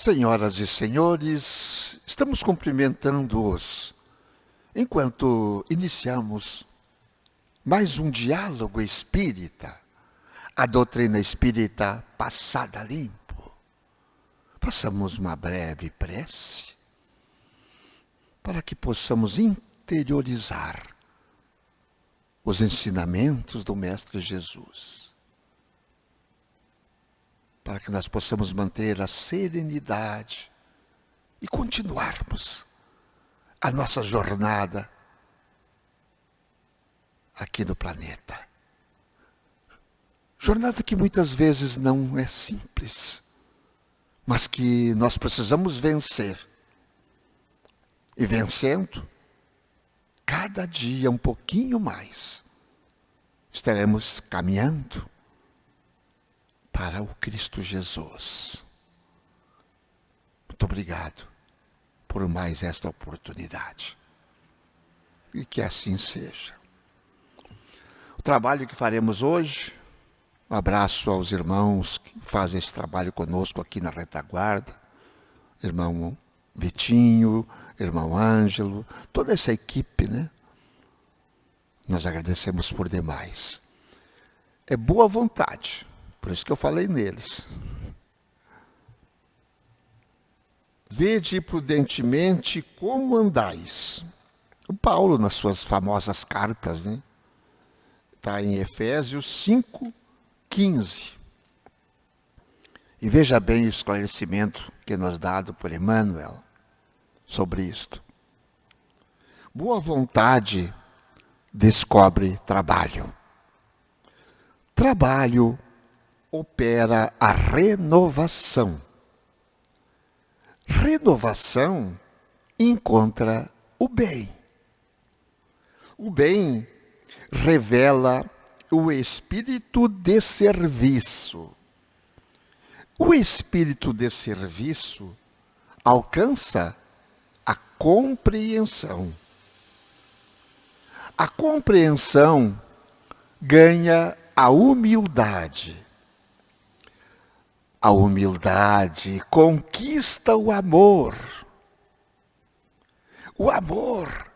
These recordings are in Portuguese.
Senhoras e senhores, estamos cumprimentando-os enquanto iniciamos mais um diálogo espírita, a doutrina espírita passada limpo. Façamos uma breve prece para que possamos interiorizar os ensinamentos do Mestre Jesus, para que nós possamos manter a serenidade e continuarmos a nossa jornada aqui no planeta. Jornada que muitas vezes não é simples, mas que nós precisamos vencer. E vencendo, cada dia um pouquinho mais, estaremos caminhando para o Cristo Jesus. Muito obrigado por mais esta oportunidade. E que assim seja. O trabalho que faremos hoje, um abraço aos irmãos que fazem esse trabalho conosco aqui na retaguarda, irmão Vitinho, irmão Ângelo, toda essa equipe, né? Nós agradecemos por demais. É boa vontade, por isso que eu falei neles. Vede prudentemente como andais. O Paulo, nas suas famosas cartas, né? Está em Efésios 5:15. E veja bem o esclarecimento que nos dado por Emmanuel sobre isto. Boa vontade descobre trabalho. Trabalho opera a renovação. Renovação encontra o bem. O bem revela o espírito de serviço. O espírito de serviço alcança a compreensão. A compreensão ganha a humildade. A humildade conquista o amor. O amor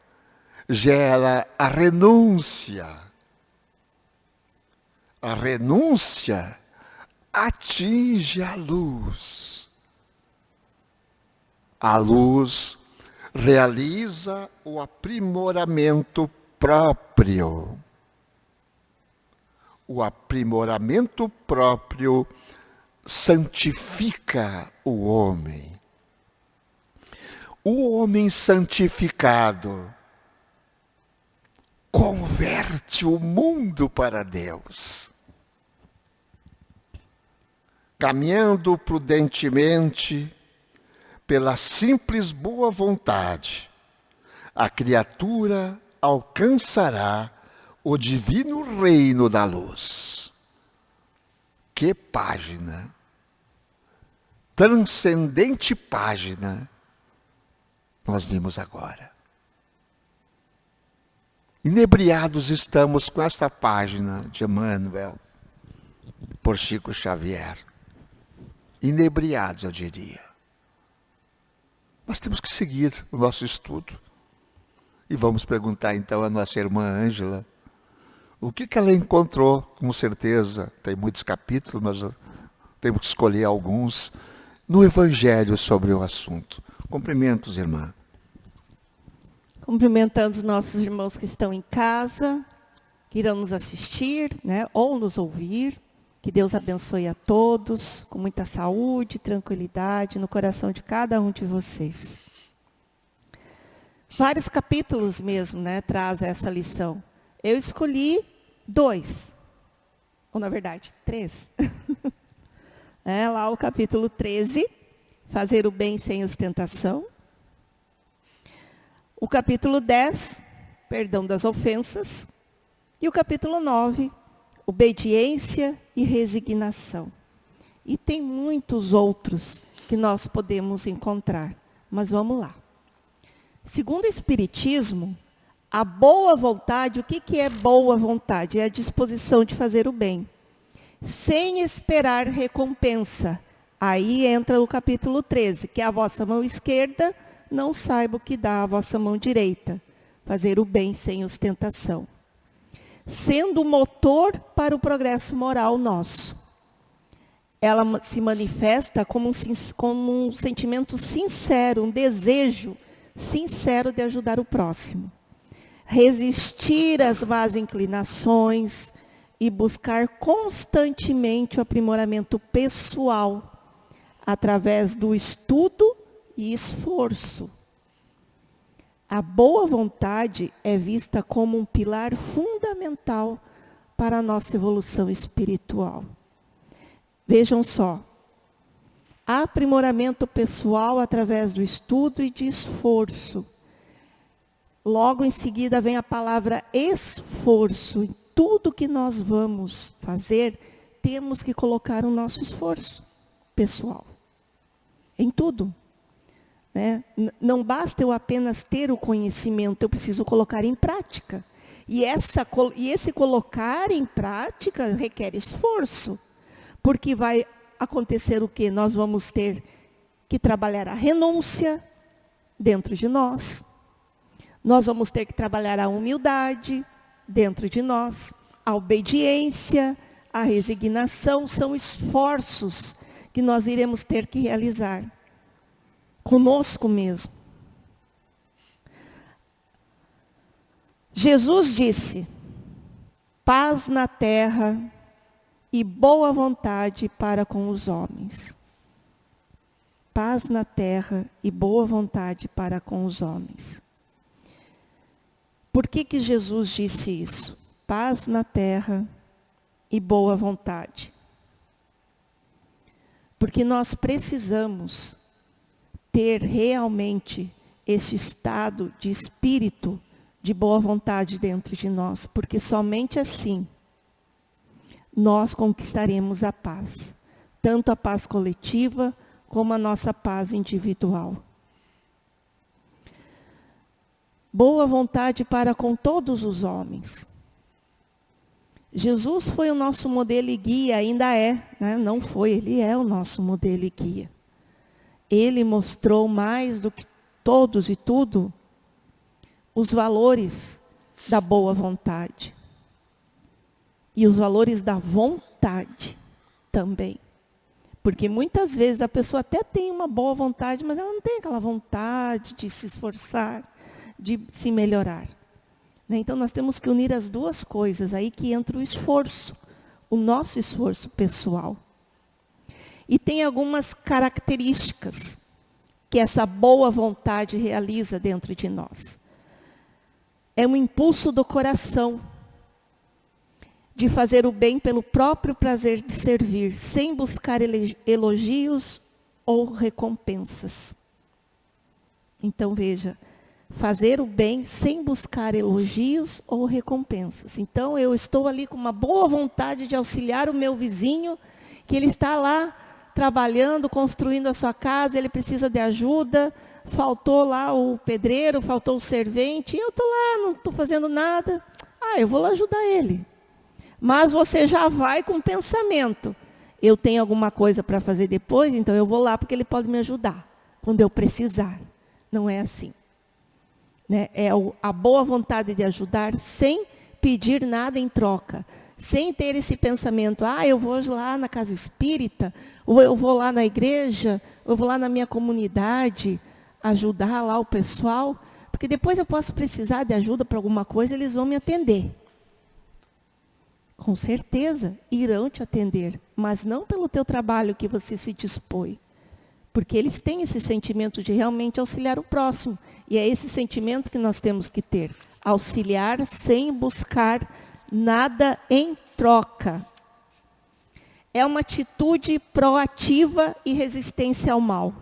gera a renúncia. A renúncia atinge a luz. A luz realiza o aprimoramento próprio. O aprimoramento próprio santifica o homem. O homem santificado converte o mundo para Deus. Caminhando prudentemente pela simples boa vontade, a criatura alcançará o divino reino da luz. Que página! Transcendente página nós vimos agora. Inebriados estamos com esta página de Emmanuel, por Chico Xavier. Inebriados, eu diria. Nós temos que seguir o nosso estudo. E vamos perguntar então à nossa irmã Ângela, o que ela encontrou, com certeza, tem muitos capítulos, mas temos que escolher alguns, no Evangelho sobre o assunto. Cumprimentos, irmã. Cumprimentando os nossos irmãos que estão em casa, que irão nos assistir, né, ou nos ouvir. Que Deus abençoe a todos, com muita saúde, tranquilidade no coração de cada um de vocês. Vários capítulos mesmo, né, traz essa lição. Eu escolhi 2, ou na verdade 3. Lá o capítulo 13, fazer o bem sem ostentação. O capítulo 10, perdão das ofensas. E o capítulo 9, obediência e resignação. E tem muitos outros que nós podemos encontrar. Mas vamos lá. Segundo o Espiritismo, a boa vontade, o que é boa vontade? É a disposição de fazer o bem, sem esperar recompensa, Aí entra o capítulo 13, que a vossa mão esquerda não saiba o que dá a vossa mão direita, fazer o bem sem ostentação. Sendo o motor para o progresso moral nosso. Ela se manifesta como um sentimento sincero, um desejo sincero de ajudar o próximo. Resistir às más inclinações e buscar constantemente o aprimoramento pessoal, através do estudo e esforço. A boa vontade é vista como um pilar fundamental para a nossa evolução espiritual. Vejam só, aprimoramento pessoal através do estudo e de esforço. Logo em seguida vem a palavra esforço. Em tudo que nós vamos fazer, temos que colocar o nosso esforço pessoal. Em tudo. Né? Não basta eu apenas ter o conhecimento, eu preciso colocar em prática. E esse colocar em prática requer esforço. Porque vai acontecer o quê? Nós vamos ter que trabalhar a renúncia dentro de nós. Nós vamos ter que trabalhar a humildade dentro de nós. A obediência, a resignação, são esforços que nós iremos ter que realizar. Conosco mesmo. Jesus disse, paz na terra e boa vontade para com os homens. Paz na terra e boa vontade para com os homens. Por que Jesus disse isso? Paz na terra e boa vontade. Porque nós precisamos ter realmente esse estado de espírito de boa vontade dentro de nós. Porque somente assim nós conquistaremos a paz. Tanto a paz coletiva como a nossa paz individual. Boa vontade para com todos os homens. Jesus foi o nosso modelo e guia, ainda é, né? Não foi, ele é o nosso modelo e guia. Ele mostrou mais do que todos e tudo os valores da boa vontade. E os valores da vontade também. Porque muitas vezes a pessoa até tem uma boa vontade, mas ela não tem aquela vontade de se esforçar, de se melhorar. Então nós temos que unir as duas coisas, aí que entra o esforço, o nosso esforço pessoal. E tem algumas características que essa boa vontade realiza dentro de nós. É um impulso do coração de fazer o bem pelo próprio prazer de servir, sem buscar elogios ou recompensas. Então veja, fazer o bem sem buscar elogios ou recompensas. Então eu estou ali com uma boa vontade de auxiliar o meu vizinho, que ele está lá trabalhando, construindo a sua casa, ele precisa de ajuda, faltou lá o pedreiro, faltou o servente, e eu estou lá, não estou fazendo nada. Eu vou lá ajudar ele. Mas você já vai com o pensamento, eu tenho alguma coisa para fazer depois, então eu vou lá porque ele pode me ajudar, quando eu precisar. Não é assim. Né? É a boa vontade de ajudar sem pedir nada em troca. Sem ter esse pensamento, eu vou lá na casa espírita, ou eu vou lá na igreja, ou eu vou lá na minha comunidade, ajudar lá o pessoal, porque depois eu posso precisar de ajuda para alguma coisa, eles vão me atender. Com certeza, irão te atender, mas não pelo teu trabalho que você se dispõe. Porque eles têm esse sentimento de realmente auxiliar o próximo. E é esse sentimento que nós temos que ter. Auxiliar sem buscar nada em troca. É uma atitude proativa e resistência ao mal.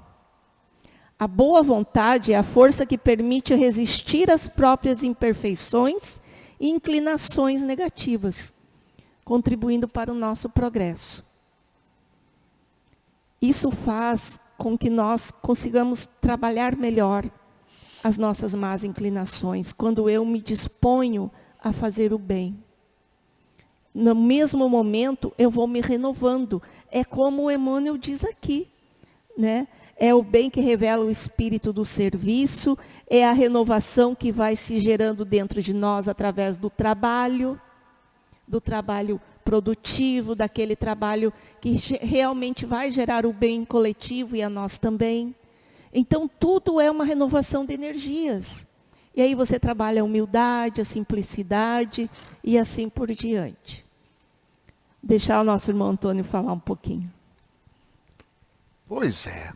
A boa vontade é a força que permite resistir às próprias imperfeições e inclinações negativas, contribuindo para o nosso progresso. Isso faz com que nós consigamos trabalhar melhor as nossas más inclinações, quando eu me disponho a fazer o bem. no mesmo momento eu vou me renovando. É como o Emmanuel diz aqui, né? É o bem que revela o espírito do serviço, é a renovação que vai se gerando dentro de nós através do trabalho produtivo, daquele trabalho que realmente vai gerar o bem coletivo e a nós também. Então, tudo é uma renovação de energias. E aí você trabalha a humildade, a simplicidade e assim por diante. Deixar o nosso irmão Antônio falar um pouquinho. Pois é.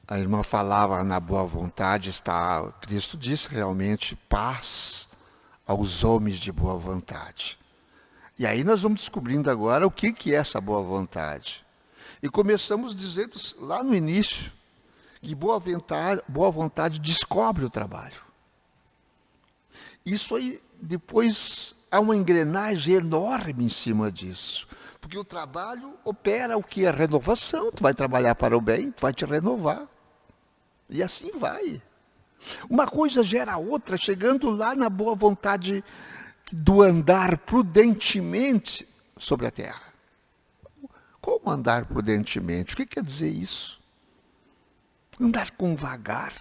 A irmã falava na boa vontade, Cristo disse realmente, paz aos homens de boa vontade. E aí nós vamos descobrindo agora o que é essa boa vontade. E começamos dizendo lá no início, que boa vontade descobre o trabalho. Isso aí, depois, há uma engrenagem enorme em cima disso. Porque o trabalho opera o que? A renovação. Tu vai trabalhar para o bem, tu vai te renovar. E assim vai. Uma coisa gera a outra, chegando lá na boa vontade do andar prudentemente sobre a terra. Como andar prudentemente? O que quer dizer isso? Andar com vagar.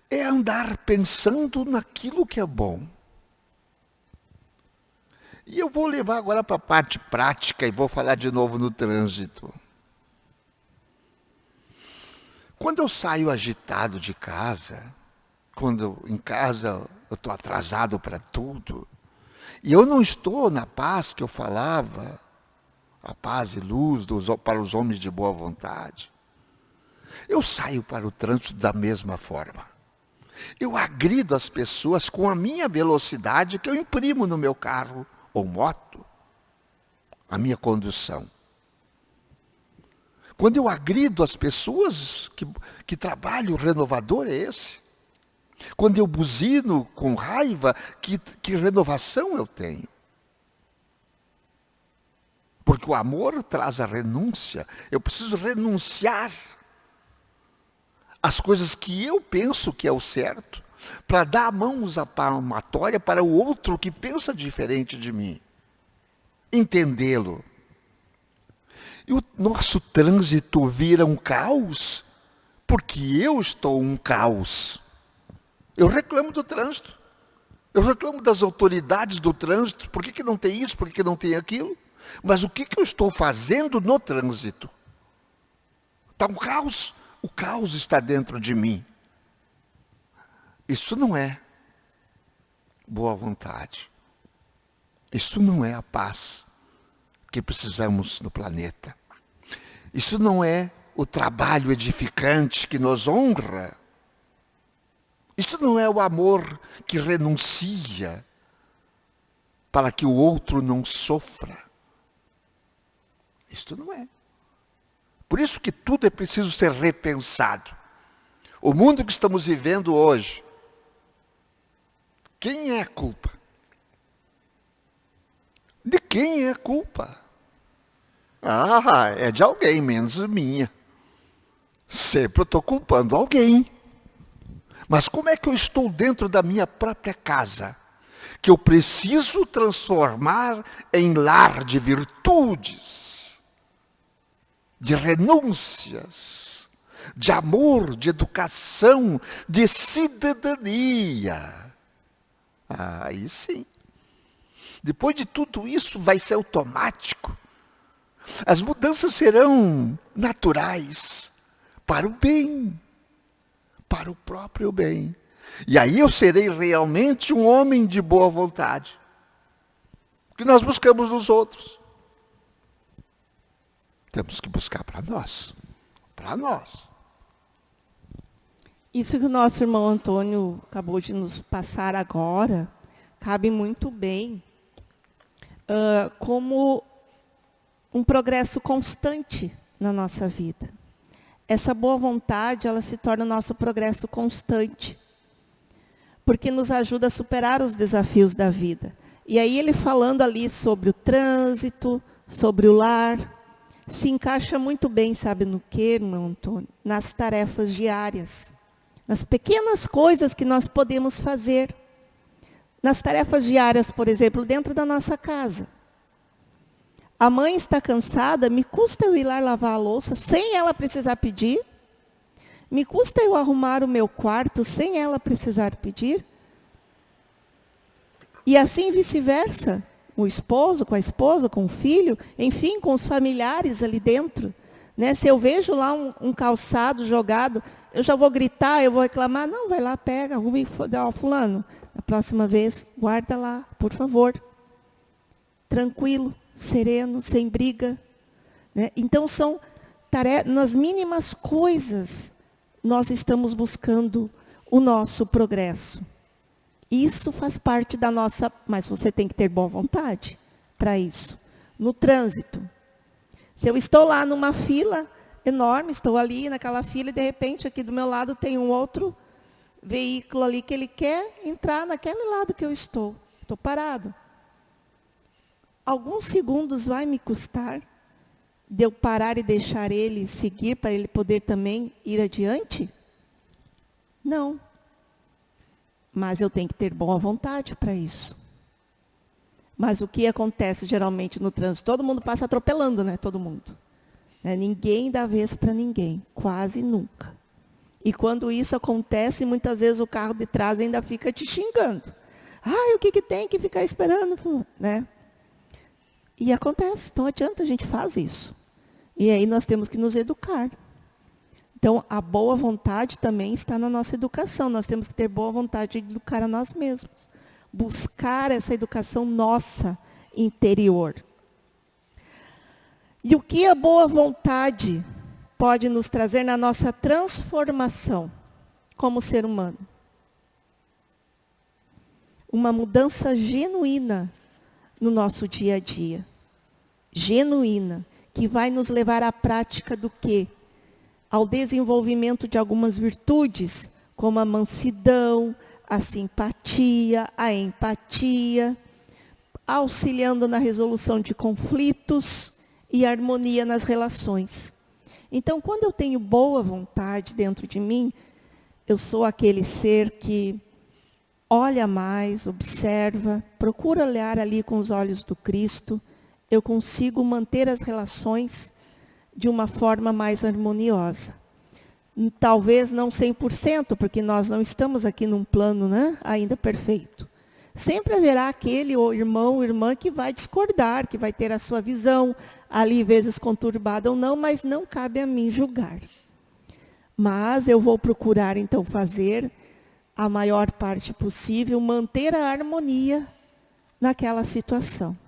É andar pensando naquilo que é bom. E eu vou levar agora para a parte prática e vou falar de novo no trânsito. Quando eu saio agitado de casa, quando em casa eu estou atrasado para tudo, e eu não estou na paz que eu falava, a paz e luz para os homens de boa vontade, eu saio para o trânsito da mesma forma. Eu agrido as pessoas com a minha velocidade que eu imprimo no meu carro ou moto, a minha condução. Quando eu agrido as pessoas, que trabalho renovador é esse? Quando eu buzino com raiva, que renovação eu tenho? Porque o amor traz a renúncia. Eu preciso renunciar às coisas que eu penso que é o certo, para dar a mão à palmatória para o outro que pensa diferente de mim. Entendê-lo. E o nosso trânsito vira um caos, porque eu estou um caos. Eu reclamo do trânsito. Eu reclamo das autoridades do trânsito. Por que não tem isso? Por que não tem aquilo? Mas o que eu estou fazendo no trânsito? Está um caos. O caos está dentro de mim. Isso não é boa vontade. Isso não é a paz que precisamos no planeta. Isso não é o trabalho edificante que nos honra. Isso não é o amor que renuncia para que o outro não sofra. Isto não é. Por isso que tudo é preciso ser repensado. O mundo que estamos vivendo hoje, quem é a culpa? De quem é a culpa? É de alguém, menos minha. Sempre eu estou culpando alguém. Mas como é que eu estou dentro da minha própria casa? Que eu preciso transformar em lar de virtudes, de renúncias, de amor, de educação, de cidadania. Aí sim. Depois de tudo isso vai ser automático. As mudanças serão naturais para o bem, para o próprio bem. E aí eu serei realmente um homem de boa vontade. O que nós buscamos nos outros, temos que buscar para nós. Para nós. Isso que o nosso irmão Antônio acabou de nos passar agora, cabe muito bem como um progresso constante na nossa vida. Essa boa vontade, ela se torna o nosso progresso constante, porque nos ajuda a superar os desafios da vida. E aí ele falando ali sobre o trânsito, sobre o lar, se encaixa muito bem, sabe no que, irmão Antônio? Nas tarefas diárias, nas pequenas coisas que nós podemos fazer. nas tarefas diárias, por exemplo, dentro da nossa casa. A mãe está cansada, me custa eu ir lá lavar a louça sem ela precisar pedir? Me custa eu arrumar o meu quarto sem ela precisar pedir? E assim vice-versa. O esposo com a esposa, com o filho, enfim, com os familiares ali dentro. Né? Se eu vejo lá um calçado jogado, eu já vou gritar, eu vou reclamar. Não, vai lá, pega, arruma e fulano. Da próxima vez, guarda lá, por favor. Tranquilo, sereno, sem briga. Né? Então, são nas mínimas coisas, nós estamos buscando o nosso progresso. Isso faz parte da nossa... Mas você tem que ter boa vontade para isso. No trânsito. Se eu estou lá numa fila enorme, estou ali naquela fila e de repente aqui do meu lado tem um outro veículo ali que ele quer entrar naquele lado que eu estou. Estou parado. Alguns segundos vai me custar de eu parar e deixar ele seguir para ele poder também ir adiante? Não. Mas eu tenho que ter boa vontade para isso. Mas o que acontece geralmente no trânsito? Todo mundo passa atropelando, né? Todo mundo. Ninguém dá vez para ninguém. Quase nunca. E quando isso acontece, muitas vezes o carro de trás ainda fica te xingando. O que tem que ficar esperando? Né? E acontece. Não adianta, a gente faz isso. E aí nós temos que nos educar. Então, a boa vontade também está na nossa educação. Nós temos que ter boa vontade de educar a nós mesmos. Buscar essa educação nossa, interior. E o que a boa vontade pode nos trazer na nossa transformação como ser humano? Uma mudança genuína no nosso dia a dia. Genuína, que vai nos levar à prática do quê? Ao desenvolvimento de algumas virtudes, como a mansidão, a simpatia, a empatia, auxiliando na resolução de conflitos e harmonia nas relações. Então, quando eu tenho boa vontade dentro de mim, eu sou aquele ser que olha mais, observa, procura olhar ali com os olhos do Cristo, eu consigo manter as relações de uma forma mais harmoniosa. Talvez não 100%, porque nós não estamos aqui num plano, né, ainda perfeito. Sempre haverá aquele irmão ou irmã que vai discordar, que vai ter a sua visão, ali vezes conturbada ou não, mas não cabe a mim julgar. Mas eu vou procurar então fazer a maior parte possível, manter a harmonia naquela situação.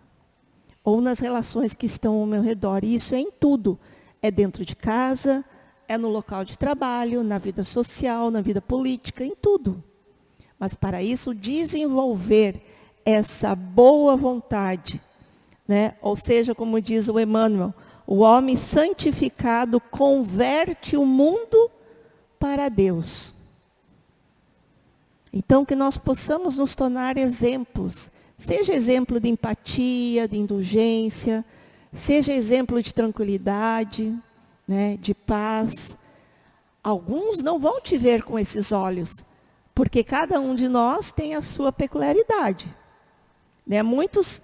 Ou nas relações que estão ao meu redor. E isso é em tudo. É dentro de casa, é no local de trabalho, na vida social, na vida política, em tudo. Mas para isso, desenvolver essa boa vontade, né? Ou seja, como diz o Emmanuel, o homem santificado converte o mundo para Deus. Então, que nós possamos nos tornar exemplos, seja exemplo de empatia, de indulgência, seja exemplo de tranquilidade, né, de paz. Alguns não vão te ver com esses olhos, porque cada um de nós tem a sua peculiaridade. Né? Muitas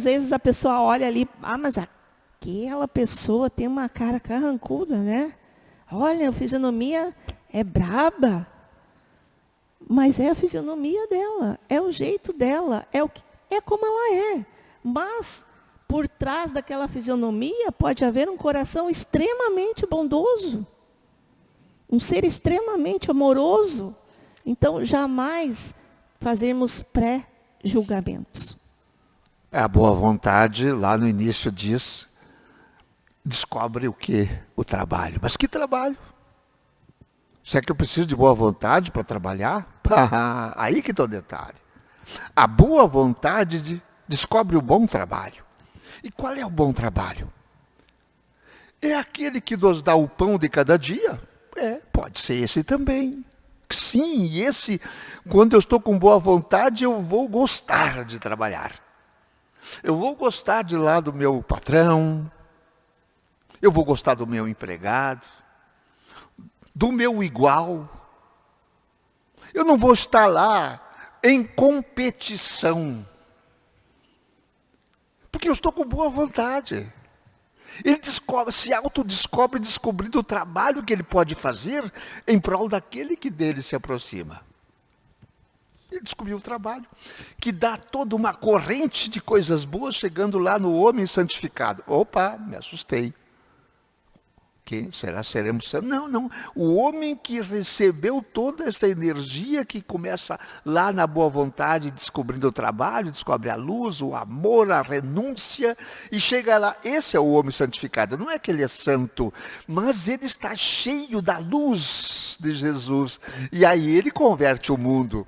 vezes a pessoa olha ali, mas aquela pessoa tem uma cara carrancuda, né? Olha, a fisionomia é braba. Mas é a fisionomia dela, é o jeito dela, é como ela é. Mas, por trás daquela fisionomia, pode haver um coração extremamente bondoso. Um ser extremamente amoroso. Então, jamais fazermos pré-julgamentos. A boa vontade, lá no início diz, descobre o quê? O trabalho. Mas que trabalho? Se é que eu preciso de boa vontade para trabalhar? Aí que está o detalhe. A boa vontade descobre o bom trabalho. E qual é o bom trabalho? É aquele que nos dá o pão de cada dia? Pode ser esse também. Sim, esse, quando eu estou com boa vontade, eu vou gostar de trabalhar. Eu vou gostar de lá do meu patrão. Eu vou gostar do meu empregado. Do meu igual. Eu não vou estar lá em competição. Porque eu estou com boa vontade. Ele se autodescobre descobrindo o trabalho que ele pode fazer em prol daquele que dele se aproxima. Ele descobriu o trabalho, que dá toda uma corrente de coisas boas chegando lá no homem santificado. Opa, me assustei. Quem será? Seremos santos? Não. O homem que recebeu toda essa energia que começa lá na boa vontade, descobrindo o trabalho, descobre a luz, o amor, a renúncia, e chega lá. Esse é o homem santificado. Não é que ele é santo, mas ele está cheio da luz de Jesus. E aí ele converte o mundo.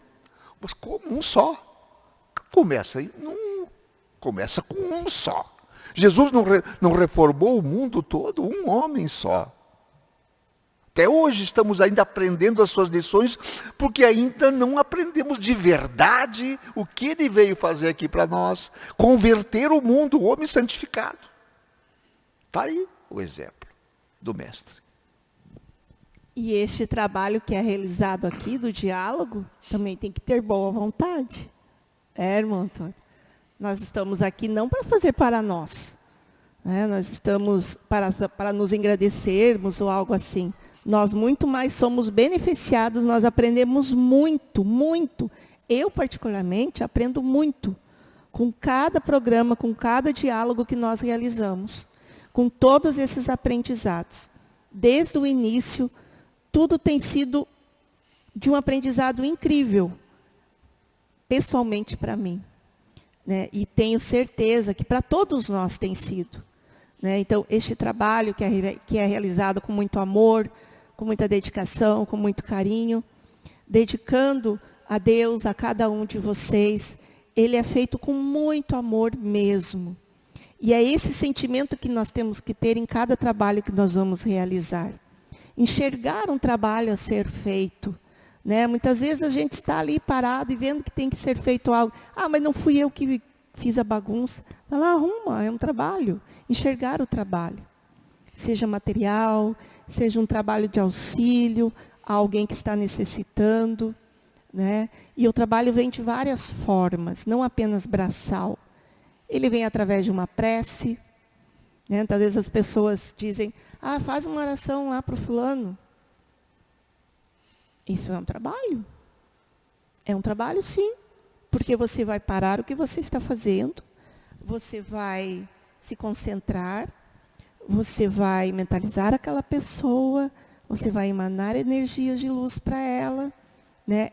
Mas como um só? Começa com um só. Jesus não reformou o mundo todo, um homem só. Até hoje estamos ainda aprendendo as suas lições, porque ainda não aprendemos de verdade o que ele veio fazer aqui para nós. Converter o mundo, o homem santificado. Está aí o exemplo do mestre. E este trabalho que é realizado aqui, do diálogo, também tem que ter boa vontade. Irmão Antônio? Nós estamos aqui não para fazer para nós. Nós estamos para nos agradecermos ou algo assim. Nós muito mais somos beneficiados, nós aprendemos muito, muito. Eu, particularmente, aprendo muito com cada programa, com cada diálogo que nós realizamos, com todos esses aprendizados. Desde o início, tudo tem sido de um aprendizado incrível, pessoalmente para mim. E tenho certeza que para todos nós tem sido. Então, este trabalho que é realizado com muito amor, com muita dedicação, com muito carinho, dedicando a Deus, a cada um de vocês, ele é feito com muito amor mesmo. E é esse sentimento que nós temos que ter em cada trabalho que nós vamos realizar. Enxergar um trabalho a ser feito. Muitas vezes a gente está ali parado e vendo que tem que ser feito algo. Mas não fui eu que fiz a bagunça. Vai lá, arruma, é um trabalho. Enxergar o trabalho. Seja material, seja um trabalho de auxílio a alguém que está necessitando. E o trabalho vem de várias formas, não apenas braçal. Ele vem através de uma prece. Talvez as pessoas dizem, faz uma oração lá para o fulano. Isso é um trabalho? É um trabalho, sim. Porque você vai parar o que você está fazendo, você vai se concentrar, você vai mentalizar aquela pessoa, você vai emanar energias de luz para ela.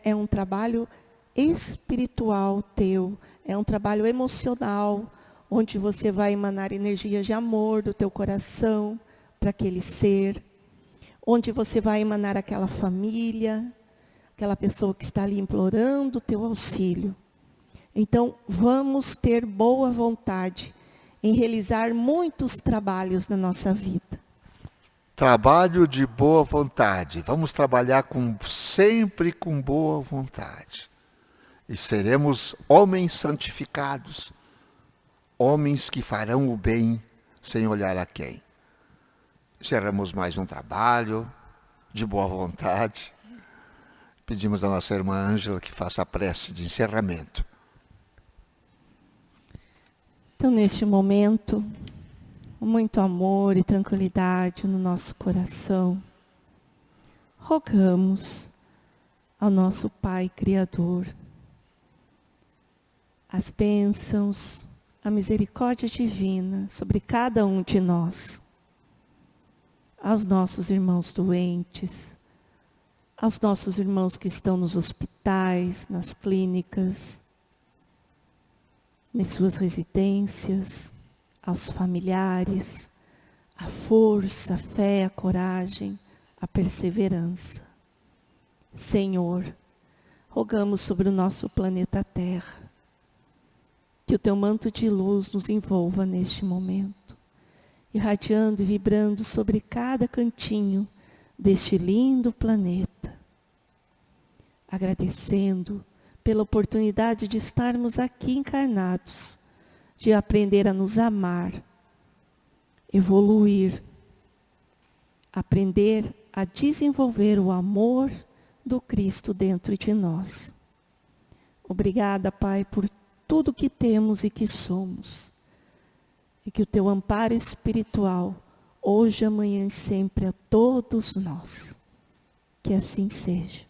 É um trabalho espiritual teu, é um trabalho emocional, onde você vai emanar energias de amor do teu coração para aquele ser, onde você vai emanar aquela família, aquela pessoa que está ali implorando o teu auxílio. Então, vamos ter boa vontade em realizar muitos trabalhos na nossa vida. Trabalho de boa vontade. Vamos trabalhar sempre com boa vontade. E seremos homens santificados, homens que farão o bem sem olhar a quem. Encerramos mais um trabalho de boa vontade. Pedimos à nossa irmã Ângela que faça a prece de encerramento. Então, neste momento, com muito amor e tranquilidade no nosso coração, rogamos ao nosso Pai Criador as bênçãos, a misericórdia divina sobre cada um de nós, aos nossos irmãos doentes, aos nossos irmãos que estão nos hospitais, nas clínicas, nas suas residências, aos familiares, a força, a fé, a coragem, a perseverança. Senhor, rogamos sobre o nosso planeta Terra, que o teu manto de luz nos envolva neste momento, irradiando e vibrando sobre cada cantinho deste lindo planeta, agradecendo pela oportunidade de estarmos aqui encarnados, de aprender a nos amar, evoluir, aprender a desenvolver o amor do Cristo dentro de nós. Obrigada, Pai, por tudo que temos e que somos. E que o teu amparo espiritual, hoje, amanhã e sempre, a todos nós. Que assim seja.